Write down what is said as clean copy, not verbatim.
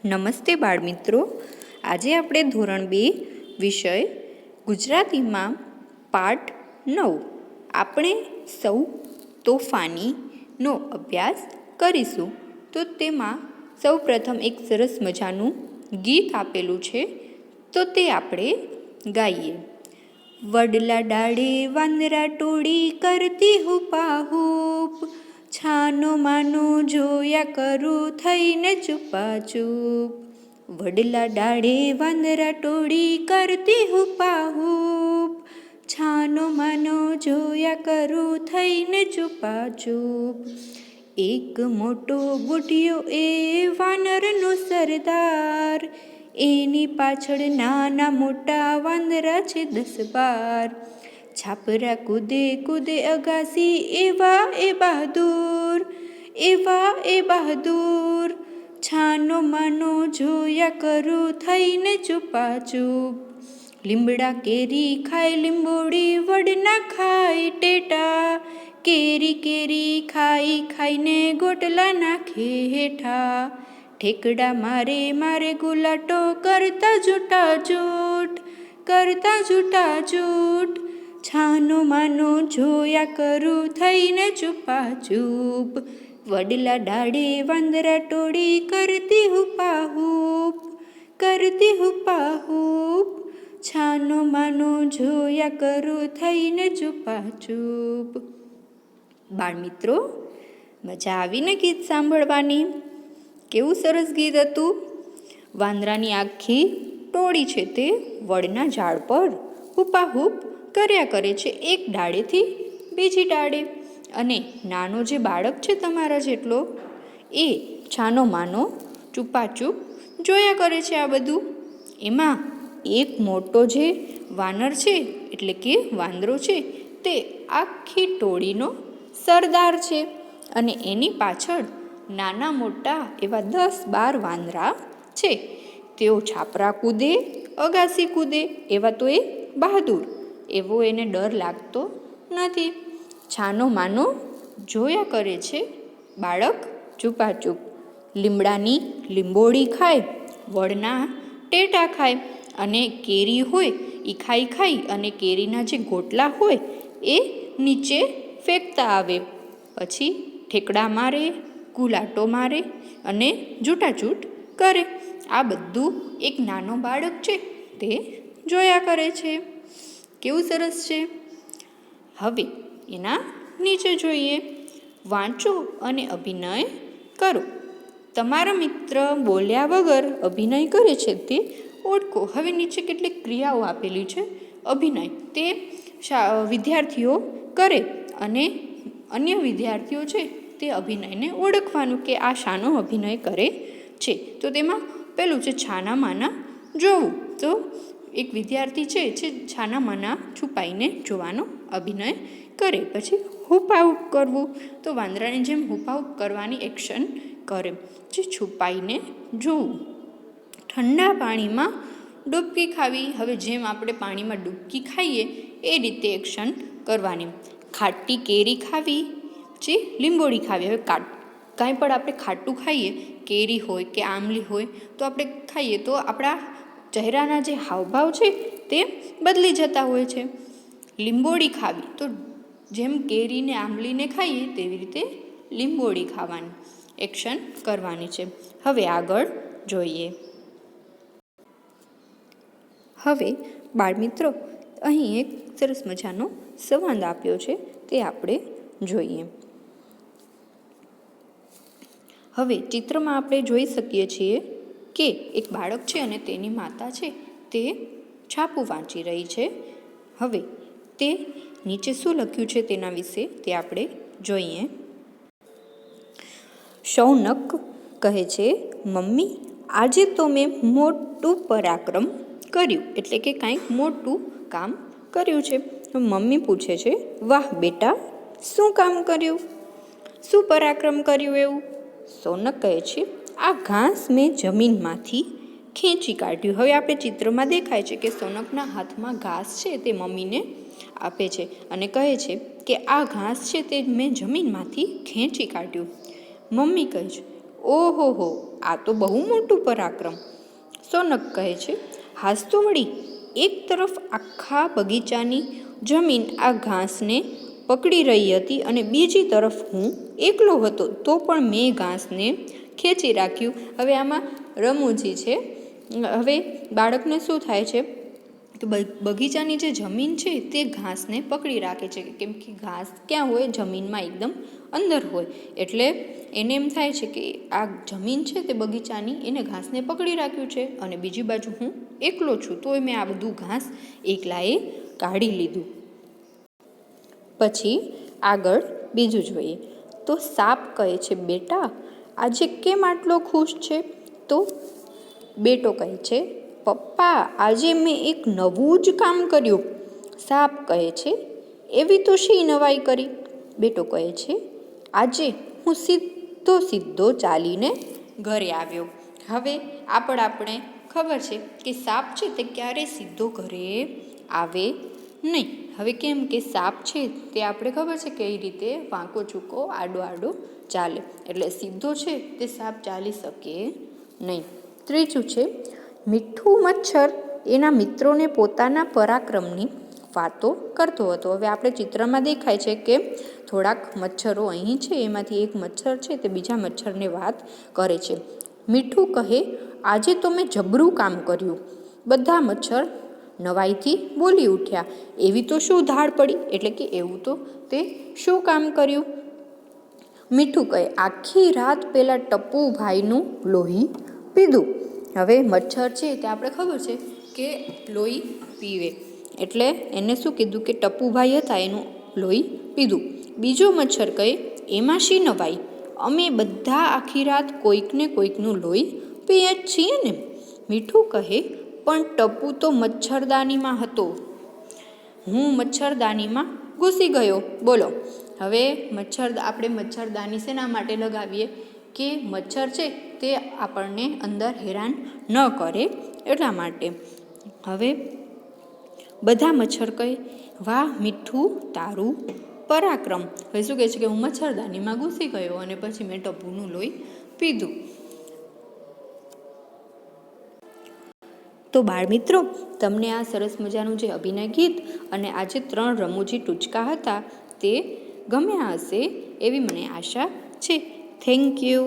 નમસ્તે બાળમિત્રો, આજે આપણે ધોરણ 2 વિષય ગુજરાતીમાં પાઠ 9 આપણે સૌ તોફાનીનો અભ્યાસ કરીશું. તો તેમાં સૌ પ્રથમ એક સરસ મજાનું ગીત આપેલું છે, તો તે આપણે ગાઈએ. વડલા ડાળે વાંદરા ટોળી કરતી હુપાહુપ, છાનો માનો જોયા કરું થઈને ચૂપાચૂપ. વડલા ડાળે વાંદરા ટોળી કરતી હુપાહુપ, છાનો માનો જોયા કરું થઈને ચૂપાચૂપ. એક મોટો બુઢિયો એ વાનરનો સરદાર, એની પાછળ નાના મોટા વાંદરા છે 10-12. છાપરા કૂદે કૂદે અગાસી એવા એ બહાદુર, છાનો માનો જોયા કરું થઈને ચૂપાચૂપ. લીમડા કેરી ખાય લીંબોડી, વડના ખાય ટેટા, કેરી ખાઈ ખાઈને ગોટલા નાખે હેઠા. ઠેકડા મારે ગુલાટો કરતા જૂટાજૂટ, છાનો માનો જોયા કરું થઈને ચૂપાચૂપ. વડલા ડાળે વાંદરા ટોળી કરતી હુપાહુપ, છાનો માનો જોયા કરું થઈને ચૂપાચૂપ. બાળમિત્રો, મજા આવીને ગીત સાંભળવાની? કેવું સરસ ગીત હતું. વાંદરાની આખી ટોળી છે તે વડના ઝાડ પર હુપાહુપ કર્યા કરે છે, એક ડાળેથી બીજી ડાળે. અને નાનો જે બાળક છે તમારા જેટલો, એ છાનો માનો ચૂપાચૂપ જોયા કરે છે આ બધું. એમાં એક મોટો જે વાનર છે એટલે કે વાંદરો છે, તે આખી ટોળીનો સરદાર છે અને એની પાછળ નાના મોટા એવા 10-12 વાંદરા છે. તેઓ છાપરા કૂદે અગાસી કૂદે એવા તો એ બહાદુર, એવો એને ડર લાગતો નથી. છાનો માનો જોયા કરે છે બાળક ચૂપાચૂપ. લીમડાની લીંબોળી ખાય, વડના ટેટા ખાય, અને કેરી હોય એ ખાઈ અને કેરીના જે ગોટલા હોય એ નીચે ફેંકતા આવે. પછી ઠેકડા મારે, ગુલાટો મારે અને જૂટાજૂટ કરે. આ બધું એક નાનો બાળક છે તે જોયા કરે છે. કેવું સરસ છે. હવે એના નીચે જોઈએ. વાંચો અને અભિનય કરો. તમારા મિત્ર બોલ્યા વગર અભિનય કરે છે તે ઓળખો. હવે નીચે કેટલીક ક્રિયાઓ આપેલી છે અભિનય, તે વિદ્યાર્થીઓ કરે અને અન્ય વિદ્યાર્થીઓ છે તે અભિનયને ઓળખવાનું કે આ શાનો અભિનય કરે છે. તો તેમાં પેલું છે છાના માના જોવું. તો એક વિદ્યાર્થી છે જે છાના માના છુપાઈને જોવાનો અભિનય કરે. પછી હુપાહુપ કરવું, તો વાંદરાની જેમ હુપાહુપ કરવાની એક્શન કરે, જે છુપાઈને જોવું. ઠંડા પાણીમાં ડૂબકી ખાવી, હવે જેમ આપણે પાણીમાં ડૂબકી ખાઈએ એ રીતે એક્શન કરવાની. ખાટી કેરી ખાવી, જે લીંબોળી ખાવી. હવે કાંઈ પણ આપણે ખાટું ખાઈએ, કેરી હોય કે આંબલી હોય, તો આપણે ખાઈએ તો આપણા ચહેરાના જે હાવભાવ છે તે બદલી જતા હોય છે. લીંબોળી ખાવી, તો જેમ કેરીને આંબલીને ખાઈએ તેવી રીતે લીંબોળી ખાવાની એક્શન કરવાની છે. હવે આગળ જોઈએ. હવે બાળમિત્રો, અહીં એક સરસ મજાનો સંવાદ આપ્યો છે, તે આપણે જોઈએ. હવે ચિત્રમાં આપણે જોઈ શકીએ છીએ કે એક બાળક છે અને તેની માતા છે તે છાપું વાંચી રહી છે. હવે તે નીચે શું લખ્યું છે તેના વિશે તે આપણે જોઈએ. શૌનક કહે છે, મમ્મી આજે તો મેં મોટું પરાક્રમ કર્યું, એટલે કે કાંઈક મોટું કામ કર્યું છે. મમ્મી પૂછે છે, વાહ બેટા, શું કામ કર્યું? શું પરાક્રમ કર્યું એવું? શૌનક કહે છે, આ ઘાસ મેં જમીનમાંથી ખેંચી કાઢ્યું. હવે આપણે ચિત્રમાં દેખાય છે કે શૌનકના હાથમાં ઘાસ છે તે મમ્મીને આપે છે અને કહે છે કે આ ઘાસ છે તે મેં જમીનમાંથી ખેંચી કાઢ્યું. મમ્મી કહે છે, ઓહો હો, આ તો બહુ મોટું પરાક્રમ. સોનક કહે છે, હાસ તો વળી, એક તરફ આખા બગીચાની જમીન આ ઘાસને પકડી રહી હતી અને બીજી તરફ હું એકલો હતો તો પણ મેં ઘાસને ખેંચી રાખ્યું. હવે આમાં રમૂજી છે. હવે બાળકને શું થાય છે કે બગીચાની જે જમીન છે તે ઘાસને પકડી રાખે છે, કેમ કે ઘાસ ક્યાં હોય? જમીનમાં એકદમ અંદર હોય. એટલે એને એમ થાય છે કે આ જમીન છે તે બગીચાની એને ઘાસને પકડી રાખ્યું છે અને બીજી બાજુ હું એકલો છું, તોય મેં આ બધું ઘાસ એકલાએ કાઢી લીધું. પછી આગળ બીજું જોઈએ તો સાપ કહે છે, બેટા આજે કેમ આટલો ખુશ છે? તો બેટો કહે છે, પપ્પા આજે મેં એક નવું જ કામ કર્યું. સાપ કહે છે, એવી તો શી નવાઈ કરી? બેટો કહે છે, આજે હું સીધો ચાલીને ઘરે આવ્યો. હવે આપણે ખબર છે કે સાપ છે તે ક્યારેય સીધો ઘરે આવે નહીં. હવે કેમ કે સાપ છે તે આપણે ખબર છે કઈ રીતે વાંકો ચૂકો આડો ચાલે, એટલે સીધો છે તે સાપ ચાલી શકે નહીં. ત્રીજું છે, મીઠું મચ્છર એના મિત્રોને પોતાના પરાક્રમની વાતો કરતો હતો. હવે આપણે ચિત્રમાં દેખાય છે કે થોડાક મચ્છરો અહીં છે, એમાંથી એક મચ્છર છે તે બીજા મચ્છરને વાત કરે છે. મીઠું કહે, આજે તો મેં જબરું કામ કર્યું. બધા મચ્છર નવાઈથી બોલી ઉઠ્યા, એવી તો શું ધાડ પડી? એટલે કે એવું તો તે શું કામ કર્યું? મીઠું કહે, આખી રાત પેલા ટપુભાઈનું લોહી પીધું. હવે મચ્છર છે તે આપણે ખબર છે કે લોહી પીવે, એટલે એને શું કીધું કે ટપુભાઈ હતા એનું લોહી પીધું. બીજો મચ્છર કહે, એમાં શી નવાઈ? અમે બધા આખી રાત કોઈકને કોઈકનું લોહી પીએ જ છીએ ને. મીઠું કહે, પણ ટપુ તો મચ્છરદાનીમાં હતો, હું મચ્છરદાનીમાં ઘૂસી ગયો. બોલો, હવે આપણે મચ્છરદાની શેના માટે લગાવીએ? કે મચ્છર છે તે આપણને અંદર હેરાન ન કરે એટલા માટે. હવે બધા મચ્છર કહે, વાહ મીઠું, તારું પરાક્રમ. હવે શું કહે છે કે હું મચ્છરદાનીમાં ઘૂસી ગયો અને પછી મેં ટપુનું લોહી પીધું. તો બાળમિત્રો, તમને આ સરસ મજાનું જે અભિનય ગીત અને આ જે 3 રમૂજી ટૂચકા હતા તે ગમ્યા હશે એવી મને આશા છે. Thank you.